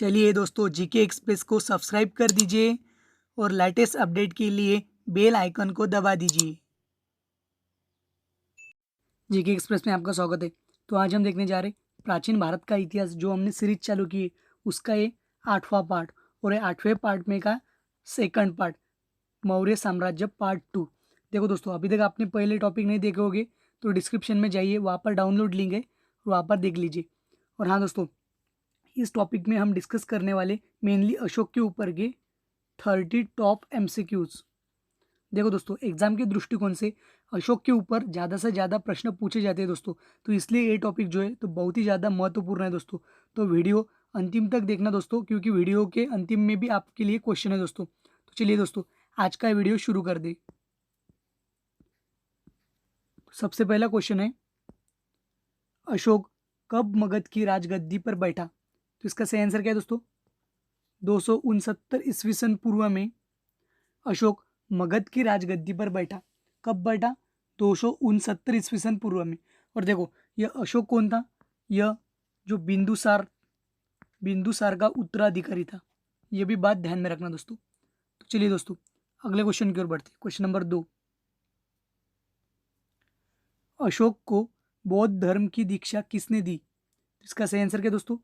चलिए दोस्तों, GK express को सब्सक्राइब कर दीजिए और लेटेस्ट अपडेट के लिए बेल आइकन को दबा दीजिए। जीके एक्सप्रेस में आपका स्वागत है। तो आज हम देखने जा रहे प्राचीन भारत का इतिहास, जो हमने सीरीज चालू की है उसका ये 8वां पार्ट, और ये 8वें पार्ट में का सेकंड पार्ट, मौर्य साम्राज्य पार्ट 2। देखो दोस्तों, अभी तक आपने पहले टॉपिक नहीं देखे होंगे तो डिस्क्रिप्शन में जाइए, वहाँ पर डाउनलोड लिंक है और वहाँ पर देख लीजिए। और हाँ दोस्तों, इस टॉपिक में हम डिस्कस करने वाले मेनली अशोक के ऊपर के 30 टॉप एमसीक्यूज। देखो दोस्तों, एग्जाम के दृष्टिकोण से अशोक के ऊपर ज़्यादा से ज़्यादा प्रश्न पूछे जाते हैं दोस्तों, तो इसलिए ये टॉपिक जो है तो बहुत ही ज़्यादा महत्वपूर्ण है दोस्तों। तो वीडियो अंतिम तक देखना दोस्तों, क्योंकि वीडियो के अंतिम में भी आपके लिए क्वेश्चन है दोस्तों। तो चलिए दोस्तों, आज का वीडियो शुरू कर दे। सबसे पहला क्वेश्चन है, अशोक कब मगध की राजगद्दी पर बैठा? तो इसका सही आंसर क्या है दोस्तों? 269 ईस्वी सन पूर्व में अशोक मगध की राजगद्दी पर बैठा। कब बैठा? 269 ईस्वी सन पूर्व में। और देखो, यह अशोक कौन था? यह जो बिंदुसार का उत्तराधिकारी था। यह भी बात ध्यान में रखना दोस्तों। तो चलिए दोस्तों, अगले क्वेश्चन की ओर बढ़ते हैं। क्वेश्चन नंबर 2, अशोक को बौद्ध धर्म की दीक्षा किसने दी? इसका सही आंसर क्या दोस्तों?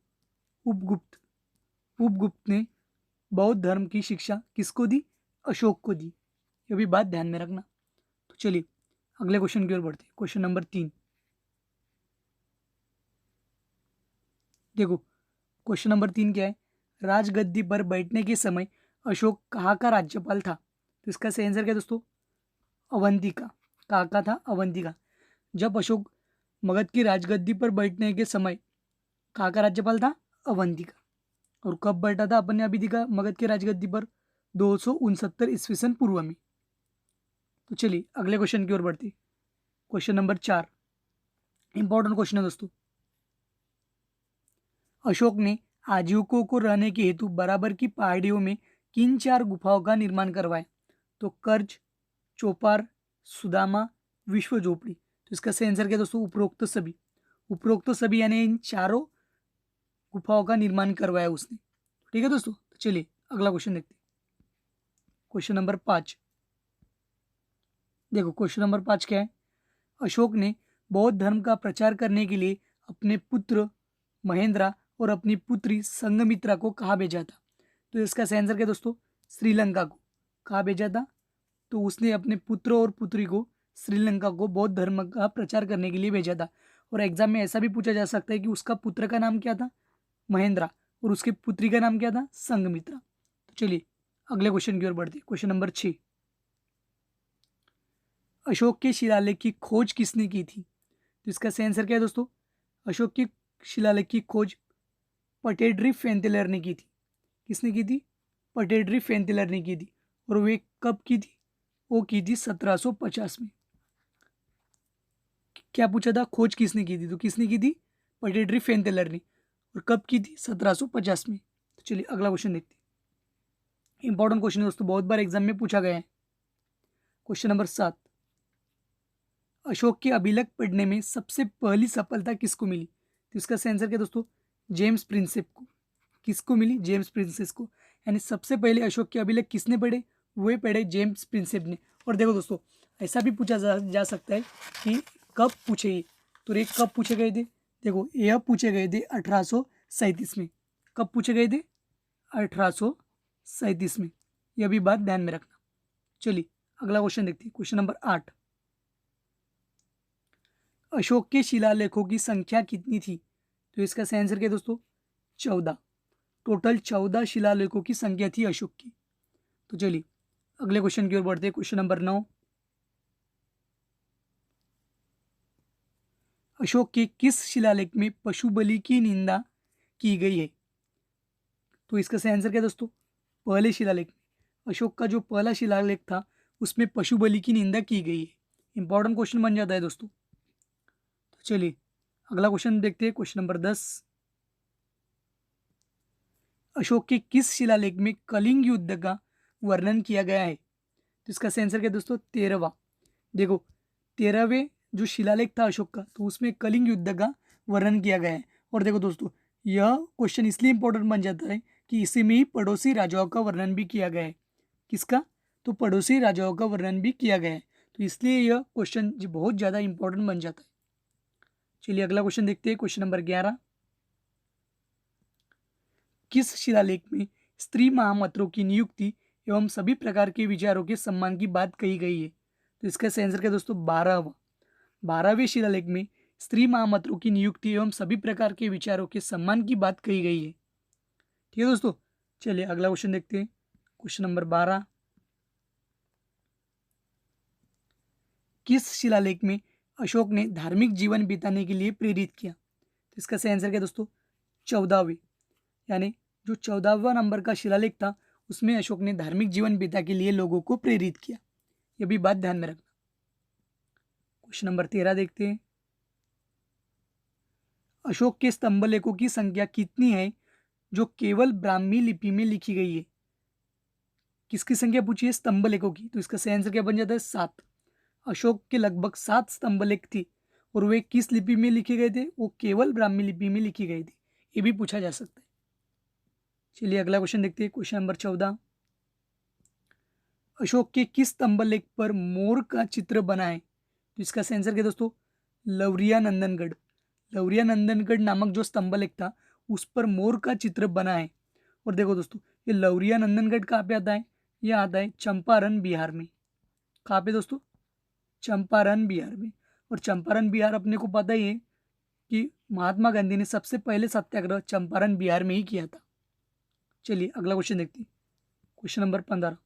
उपगुप्त। उपगुप्त ने बौद्ध धर्म की शिक्षा किसको दी? अशोक को दी। यह भी बात ध्यान में रखना। तो चलिए अगले क्वेश्चन की ओर बढ़ते हैं। क्वेश्चन नंबर 3, देखो क्वेश्चन नंबर 3 क्या है? राजगद्दी पर बैठने के समय अशोक कहाँ का राज्यपाल था? तो इसका सही आंसर क्या दोस्तों? अवंतिका। कहाँ का था? अवंतिका। जब अशोक मगध की राजगद्दी पर बैठने के समय कहाँ का राज्यपाल था? अवंतिका। और कब बैठा था? अपन ने अभी देखा, मगध की राजगद्दी पर 269 ईस्वी सन पूर्व में। तो चलिए अगले क्वेश्चन की ओर बढ़ती। क्वेश्चन नंबर 4, इंपॉर्टेंट क्वेश्चन है दोस्तों। अशोक ने आजीविकों को रहने के हेतु बराबर की पहाड़ियों में किन 4 गुफाओं का निर्माण करवाया? तो कर्ज, चौपार, सुदामा, विश्व झोपड़ी। तो इसका सही आंसर क्या दोस्तों? उपरोक्त सभी। उपरोक्त सभी यानी इन चारों गुफाओं का निर्माण करवाया उसने। ठीक है दोस्तों, तो चलिए अगला क्वेश्चन देखते हैं। क्वेश्चन नंबर 5, देखो क्वेश्चन नंबर 5 क्या है? अशोक ने बौद्ध धर्म का प्रचार करने के लिए अपने पुत्र महेंद्रा और अपनी पुत्री संघमित्रा को कहाँ भेजा था? तो इसका सही आंसर क्या दोस्तों? श्रीलंका को। कहाँ भेजा था? तो उसने अपने पुत्र और पुत्री को श्रीलंका को बौद्ध धर्म का प्रचार करने के लिए भेजा था। और एग्जाम में ऐसा भी पूछा जा सकता है कि उसका पुत्र का नाम क्या था? महेंद्रा। और उसकी पुत्री का नाम क्या था? संघमित्रा। तो चलिए अगले क्वेश्चन की ओर बढ़ते। क्वेश्चन नंबर 6, अशोक के शिलालेख की खोज किसने की थी? तो इसका सही आंसर क्या है दोस्तों? अशोक की शिलालेख की खोज पटेड्री फेंतेलर ने की थी। किसने की थी? पटेड्री फेंतेलर ने की थी। और वे कब की थी? वो की थी 1750 में। क्या पूछा था? खोज किसने की थी? तो किसने की थी? पटेड्री फेंतेलर ने। और कब की थी? 1750 में। तो चलिए अगला क्वेश्चन देखते हैं। इंपॉर्टेंट क्वेश्चन है दोस्तों, बहुत बार एग्जाम में पूछा गया है। क्वेश्चन नंबर 7, अशोक के अभिलेख पढ़ने में सबसे पहली सफलता किसको मिली? तो इसका सही आंसर क्या दोस्तों? जेम्स प्रिंसेप को। किसको मिली? जेम्स प्रिंसेस को। यानी सबसे पहले अशोक के अभिलेख किसने पढ़े? वे पढ़े जेम्स प्रिंसेप ने। और देखो दोस्तों, ऐसा भी पूछा जा सकता है कि कब पूछे ये। तो ये कब पूछे गए थे? देखो, यह पूछे गए थे 1837 में। कब पूछे गए थे? 1837 में। यह भी बात ध्यान में रखना। चलिए अगला क्वेश्चन देखते हैं। क्वेश्चन नंबर 8, अशोक के शिलालेखों की संख्या कितनी थी? तो इसका सही आंसर क्या है दोस्तों? 14। टोटल 14 शिलालेखों की संख्या थी अशोक की। तो चलिए अगले क्वेश्चन की ओर बढ़ते हैं। क्वेश्चन नंबर 9, अशोक के किस शिलालेख में पशु बलि की निंदा की गई है? तो इसका सही आंसर क्या है दोस्तों? पहले शिलालेख में। अशोक का जो पहला शिलालेख था उसमें पशु बलि की निंदा की गई है। इंपॉर्टेंट क्वेश्चन बन जाता है दोस्तों। तो चलिए अगला क्वेश्चन देखते हैं। क्वेश्चन नंबर 10, अशोक के किस शिलालेख में कलिंग युद्ध का वर्णन किया गया है? तो इसका सही आंसर क्या है दोस्तों? 13वां। देखो, 13वें जो शिलालेख था अशोक का, तो उसमें कलिंग युद्ध का वर्णन किया गया है। और देखो दोस्तों, यह क्वेश्चन इसलिए इंपॉर्टेंट बन जाता है कि इसी में ही पड़ोसी राजाओं का वर्णन भी किया गया है। किसका? तो पड़ोसी राजाओं का वर्णन भी किया गया है, तो इसलिए यह क्वेश्चन जी बहुत ज़्यादा इंपॉर्टेंट बन जाता है। चलिए अगला क्वेश्चन देखते हैं, क्वेश्चन नंबर 11। किस शिलालेख में स्त्री महामात्रों की नियुक्ति एवं सभी प्रकार के विचारों के सम्मान की बात कही गई है? तो इसका सही आंसर क्या है दोस्तों? 12वें शिलालेख में स्त्री महामात्रों की नियुक्ति एवं सभी प्रकार के विचारों के सम्मान की बात कही गई है। ठीक है दोस्तों, चलिए अगला क्वेश्चन देखते हैं, क्वेश्चन नंबर 12। किस शिलालेख में अशोक ने धार्मिक जीवन बिताने के लिए प्रेरित किया? तो इसका सही आंसर क्या है दोस्तों? 14वें, यानी जो 14वां नंबर का शिलालेख था उसमें अशोक ने धार्मिक जीवन बिता के लिए लोगों को प्रेरित किया। यह भी बात ध्यान में रखना। क्वेश्चन नंबर 13 देखते हैं। अशोक के स्तंभ लेखों की संख्या कितनी है जो केवल ब्राह्मी लिपि में लिखी गई है? किसकी संख्या पूछी है? स्तंभ लेखों की। तो इसका सही आंसर क्या बन जाता है? 7। अशोक के लगभग 7 स्तंभ लेख थी और वे किस लिपि में लिखे गए थे? वो केवल ब्राह्मी लिपि में लिखी गई थी। ये भी पूछा जा सकता है। चलिए अगला क्वेश्चन देखते हैं, क्वेश्चन नंबर 14। अशोक के किस स्तंभ लेख पर मोर का चित्र बना है? तो इसका सही आंसर क्या दोस्तों? लवरिया नंदनगढ़। लवरिया नंदनगढ़ नामक जो स्तंभ लेख था उस पर मोर का चित्र बना है। और देखो दोस्तों, ये लवरिया नंदनगढ़ कहाँ पे आता है? ये आता है चंपारण बिहार में। कहाँ पे दोस्तों? चंपारण बिहार में। और चंपारण बिहार अपने को पता ही है कि महात्मा गांधी ने सबसे पहले सत्याग्रह चंपारण बिहार में ही किया था। चलिए अगला क्वेश्चन देखते हैं, क्वेश्चन नंबर 15।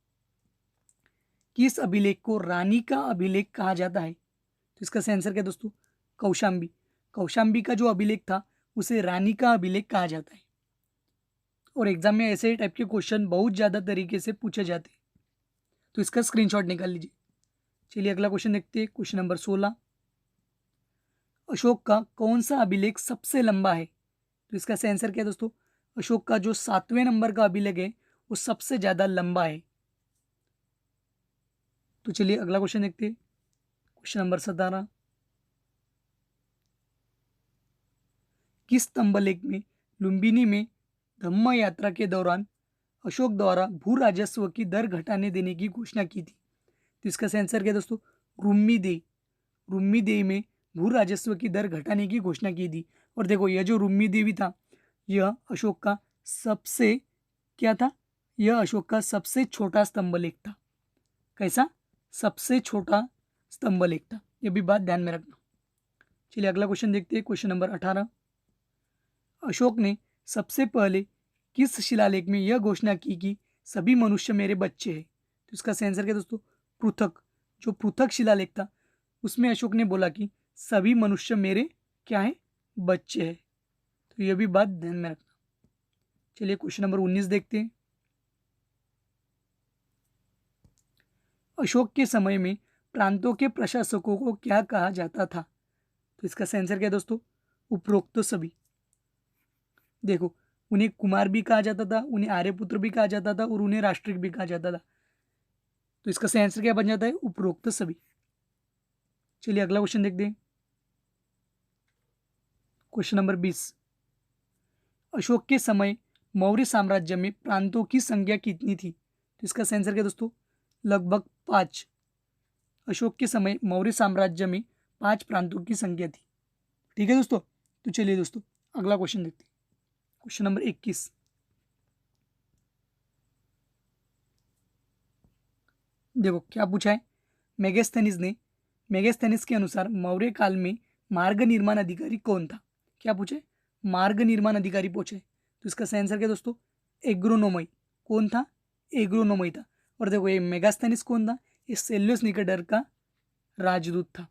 किस अभिलेख को रानी का अभिलेख कहा जाता है? तो इसका सही आंसर क्या है दोस्तों? कौशाम्बी। कौशाम्बी का जो अभिलेख था उसे रानी का अभिलेख कहा जाता है। और एग्जाम में ऐसे टाइप के क्वेश्चन बहुत ज़्यादा तरीके से पूछे जाते हैं, तो इसका स्क्रीनशॉट निकाल लीजिए। चलिए अगला क्वेश्चन देखते हैं, क्वेश्चन नंबर 16। अशोक का कौन सा अभिलेख सबसे लंबा है? तो इसका सही आंसर क्या है दोस्तों? अशोक का जो 7वें नंबर का अभिलेख है वो सबसे ज़्यादा लंबा है। तो चलिए अगला क्वेश्चन देखते हैं, क्वेश्चन नंबर 17। किस स्तंभ लेख में लुम्बिनी में धम्म यात्रा के दौरान अशोक द्वारा भू राजस्व की दर घटाने देने की घोषणा की थी? तो इसका सही आंसर क्या है दोस्तों? रुम्मीदेई। रुम्मीदेई में भू राजस्व की दर घटाने की घोषणा की थी। और देखो यह जो रुम्मीदेवी था यह अशोक का सबसे क्या था? यह अशोक का सबसे छोटा स्तंभ लेख था। कैसा? सबसे छोटा स्तंभ लेख था। यह भी बात ध्यान में रखना। चलिए अगला क्वेश्चन देखते हैं, क्वेश्चन नंबर 18। अशोक ने सबसे पहले किस शिलालेख में यह घोषणा की कि सभी मनुष्य मेरे बच्चे हैं? तो इसका सही आंसर क्या दोस्तों? पृथक। जो पृथक शिलालेख था उसमें अशोक ने बोला कि सभी मनुष्य मेरे क्या है? बच्चे हैं। तो यह भी बात ध्यान में रखना। चलिए क्वेश्चन नंबर 19 देखते हैं। अशोक के समय में प्रांतों के प्रशासकों को क्या कहा जाता था? तो इसका सही आंसर क्या है दोस्तों? उपरोक्त सभी। देखो, उन्हें कुमार भी कहा जाता था, उन्हें आर्यपुत्र भी कहा जाता था और उन्हें राष्ट्रिक भी कहा जाता था। तो इसका सही आंसर क्या बन जाता है? उपरोक्त सभी। चलिए अगला क्वेश्चन देखते हैं, क्वेश्चन नंबर 20। अशोक के समय मौर्य साम्राज्य में प्रांतों की संख्या कितनी थी? तो इसका सही आंसर क्या दोस्तों? लगभग 5। अशोक के समय मौर्य साम्राज्य में 5 प्रांतों की संख्या थी। ठीक है दोस्तों, तो चलिए दोस्तों अगला क्वेश्चन देखते हैं, क्वेश्चन नंबर 21। देखो क्या पूछा है। मेगस्थनीज के अनुसार मौर्य काल में मार्ग निर्माण अधिकारी कौन था? क्या पूछे? मार्ग निर्माण अधिकारी पूछे। तो इसका सही आंसर क्या दोस्तों? एग्रोनोमई। कौन था? एग्रोनोमई था। और देखो ये मेगास्थनीज कौन था? ये सेल्यूस निकेटर का राजदूत था।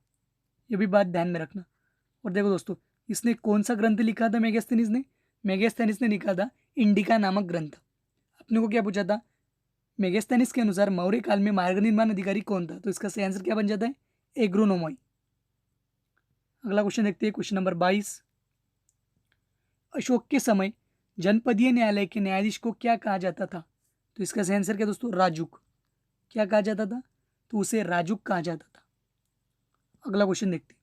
ये भी बात ध्यान में रखना। और देखो दोस्तों, इसने कौन सा ग्रंथ लिखा था मेगास्थनीज ने? मेगास्थनीज ने लिखा था इंडिका नामक ग्रंथ। अपने को क्या पूछा था? मेगास्थनीज के अनुसार मौर्य काल में मार्ग निर्माण अधिकारी कौन था? तो इसका सही आंसर क्या बन जाता है? एग्रोनोमई। अगला क्वेश्चन देखते हैं, क्वेश्चन नंबर 22। अशोक के समय जनपदीय न्यायालय के न्यायाधीश को क्या कहा जाता था? तो इसका सही आंसर क्या दोस्तों? राजुक। क्या कहा जाता था? तो उसे राजुक कहा जाता था। अगला क्वेश्चन देखते हैं,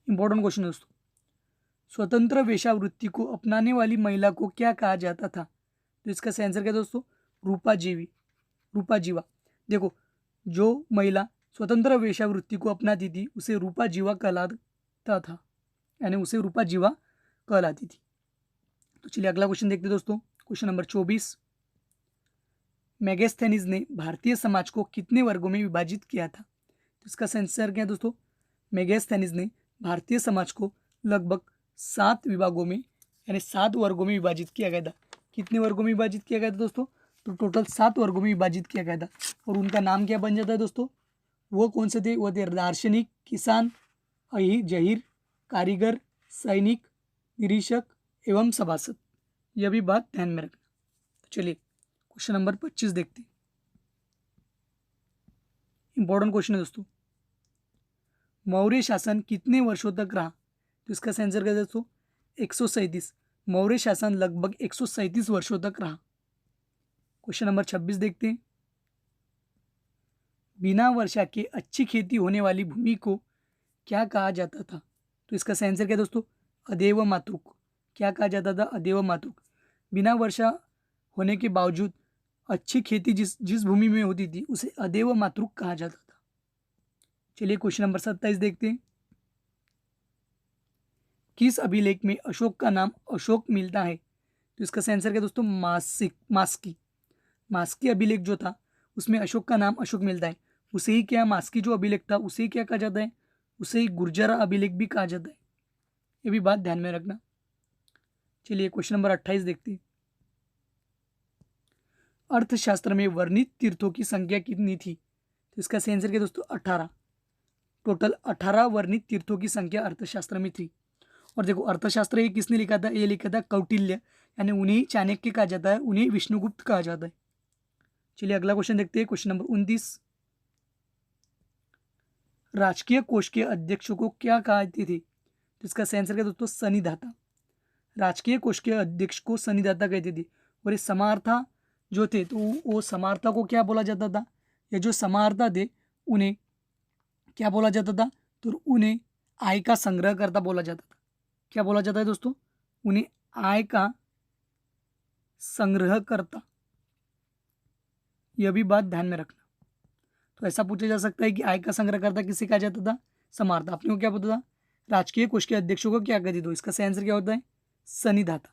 इंपॉर्टेंट क्वेश्चन है दोस्तों। स्वतंत्र वेश्यावृत्ति को अपनाने वाली महिला को क्या कहा जाता था? तो इसका सही आंसर क्या है दोस्तों? रूपा जीवा। देखो, जो महिला स्वतंत्र वेश्यावृत्ति को अपनाती थी उसे रूपा जीवा कहलाता था, यानी उसे रूपा जीवा कहलाती थी। तो चलिए अगला क्वेश्चन देखते हैं दोस्तों। क्वेश्चन नंबर 24, मेगास्थेनीज ने भारतीय समाज को कितने वर्गों में विभाजित किया था? तो इसका सही आंसर क्या है दोस्तों? मेगास्थेनीज ने भारतीय समाज को लगभग 7 विभागों में, यानी 7 वर्गों में विभाजित किया गया था। कितने वर्गों में विभाजित किया गया था दोस्तों? तो टोटल 7 वर्गों में विभाजित किया गया था। और उनका नाम क्या बन जाता है दोस्तों? वो कौन से थे? वो थे दार्शनिक, किसान, जहीर, कारीगर, सैनिक, निरीक्षक एवं सभासद। यह भी बात ध्यान में रखना। तो चलिए क्वेश्चन नंबर 25 देखते हैं। इंपॉर्टेंट क्वेश्चन है दोस्तों। मौर्य शासन कितने वर्षों तक रहा? तो इसका सही आंसर क्या है दोस्तों? 137। मौर्य शासन लगभग 137 वर्षों तक रहा। क्वेश्चन नंबर 26 देखते हैं। बिना वर्षा के अच्छी खेती होने वाली भूमि को क्या कहा जाता था? तो इसका सही आंसर क्या है दोस्तों? अदेव मातृक। क्या कहा जाता था? अदेव मातृक। बिना वर्षा होने के बावजूद अच्छी खेती जिस भूमि में होती थी उसे अदेव मातृक कहा जाता था। चलिए क्वेश्चन नंबर 27 देखते हैं। किस अभिलेख में अशोक का नाम अशोक मिलता है? तो इसका सही आंसर क्या है दोस्तों? मास्की अभिलेख जो था उसमें अशोक का नाम अशोक मिलता है। उसे ही क्या, मास्की जो अभिलेख था उसे ही क्या कहा जाता है? उसे ही गुर्जरा अभिलेख भी कहा जाता है। ये भी बात ध्यान में रखना। चलिए क्वेश्चन नंबर 28 देखते हैं। अर्थशास्त्र में वर्णित तीर्थों की संख्या कितनी थी? तो इसका सही आंसर क्या दोस्तों? 18। टोटल 18 वर्णित तीर्थों की संख्या अर्थशास्त्र में थी। और देखो, अर्थशास्त्र ये किसने लिखा था? ये लिखा था कौटिल्य, यानी उन्हें चाणक्य कहा जाता है, उन्हें विष्णुगुप्त कहा जाता है। चलिए अगला क्वेश्चन देखते हैं। क्वेश्चन नंबर 29, राजकीय कोष के अध्यक्ष को क्या कहते थे? तो इसका सही आंसर क्या दोस्तों? सन्निधाता। राजकीय कोष के अध्यक्ष को सन्निधाता कहते थे। और ये समार्था जो थे तो वो समार्था को क्या बोला जाता था? ये जो समार्था थे उन्हें क्या बोला जाता था? तो उन्हें आय का संग्रहकर्ता बोला जाता था। क्या बोला जाता है दोस्तों? उन्हें आय का संग्रहकर्ता। यह भी बात ध्यान में रखना। तो ऐसा पूछा जा सकता है कि आय का संग्रहकर्ता किसे कहा जाता था? समार्था। अपने को क्या पता था? राजकीय कोष के अध्यक्षों को क्या कहते थे? इसका सही आंसर क्या होता है? सन्निधाता।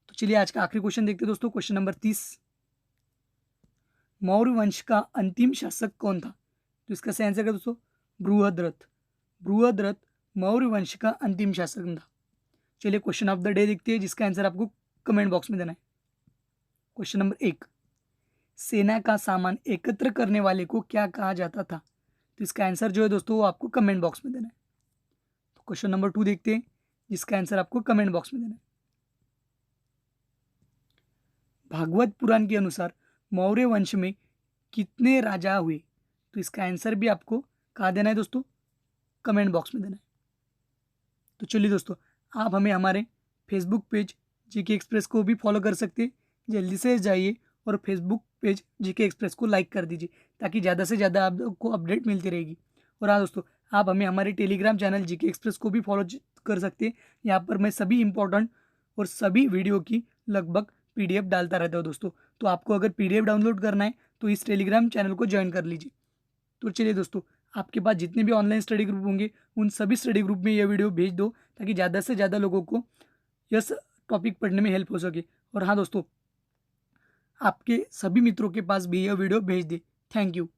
तो चलिए आज का आखिरी क्वेश्चन देखते हैं दोस्तों। क्वेश्चन नंबर 30, मौर्य वंश का अंतिम शासक कौन था? तो इसका सही आंसर क्या दोस्तों? बृहद्रथ। बृहद्रथ मौर्य वंश का अंतिम शासक था। चलिए क्वेश्चन ऑफ द डे देखते हैं, जिसका आंसर आपको कमेंट बॉक्स में देना है। क्वेश्चन नंबर 1, सेना का सामान एकत्र करने वाले को क्या कहा जाता था? तो इसका आंसर जो है दोस्तों वो आपको कमेंट बॉक्स में देना है। तो क्वेश्चन नंबर 2 देखते हैं, जिसका आंसर आपको कमेंट बॉक्स में देना है। भागवत पुराण के अनुसार मौर्य वंश में कितने राजा हुए? तो इसका आंसर भी आपको कहाँ देना है दोस्तों? कमेंट बॉक्स में देना है। तो चलिए दोस्तों, आप हमें हमारे फेसबुक पेज जीके एक्सप्रेस को भी फॉलो कर सकते हैं। जल्दी से जाइए और फेसबुक पेज जीके एक्सप्रेस को लाइक कर दीजिए, ताकि ज़्यादा से ज़्यादा आपको अपडेट मिलती रहेगी। और हाँ दोस्तों, आप हमें हमारे टेलीग्राम चैनल जीके एक्सप्रेस को भी फॉलो कर सकते हैं। यहाँ पर मैं सभी इंपॉर्टेंट और सभी वीडियो की लगभग PDF डालता रहता हूँ दोस्तों। तो आपको अगर PDF डाउनलोड करना है तो इस टेलीग्राम चैनल को ज्वाइन कर लीजिए। तो चलिए दोस्तों, आपके पास जितने भी ऑनलाइन स्टडी ग्रुप होंगे उन सभी स्टडी ग्रुप में यह वीडियो भेज दो, ताकि ज़्यादा से ज़्यादा लोगों को यह टॉपिक पढ़ने में हेल्प हो सके। और हाँ दोस्तों, आपके सभी मित्रों के पास भी यह वीडियो भेज दे। Thank you.